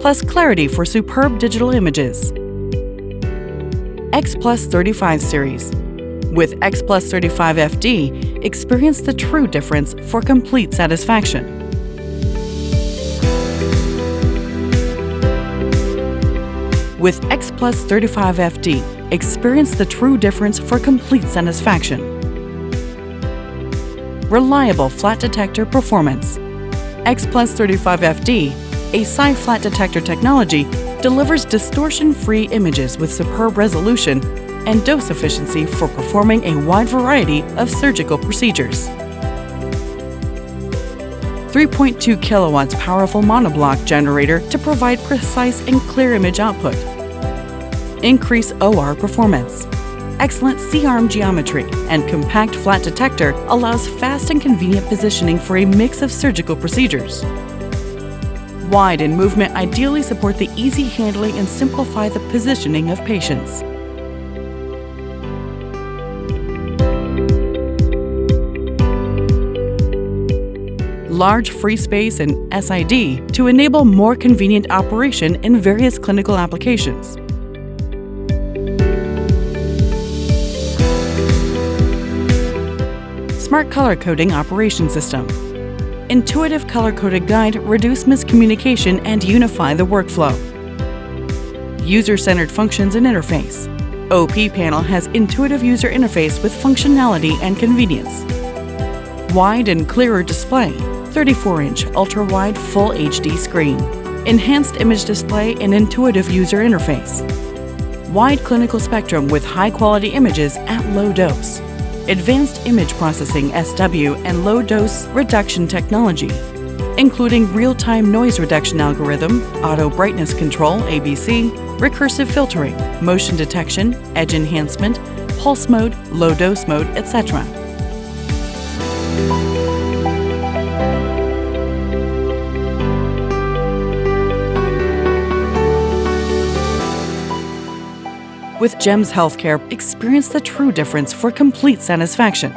plus clarity for superb digital images. X Plus 35 series. With X Plus 35 FD, experience the true difference for complete satisfaction. With X Plus 35 FD, experience the true difference for complete satisfaction. Reliable flat detector performance. X Plus 35 FD, a sci-flat detector technology, delivers distortion-free images with superb resolution and dose efficiency for performing a wide variety of surgical procedures. 3.2 kilowatts powerful monoblock generator to provide precise and clear image output. Increase OR performance. Excellent C-arm geometry and compact flat detector allows fast and convenient positioning for a mix of surgical procedures. Wide and movement ideally support the easy handling and simplify the positioning of patients. Large free space and SID to enable more convenient operation in various clinical applications. Smart color coding operation system. Intuitive color-coded guide reduce miscommunication and unify the workflow. User-centered functions and interface. OP panel has intuitive user interface with functionality and convenience. Wide and clearer display. 34-inch ultra-wide full HD screen. Enhanced image display and intuitive user interface. Wide clinical spectrum with high-quality images at low dose. Advanced image processing SW and low-dose reduction technology, including real-time noise reduction algorithm, auto brightness control ABC, recursive filtering, motion detection, edge enhancement, pulse mode, low-dose mode, etc. With GEMSS Healthcare, experience the true difference for complete satisfaction.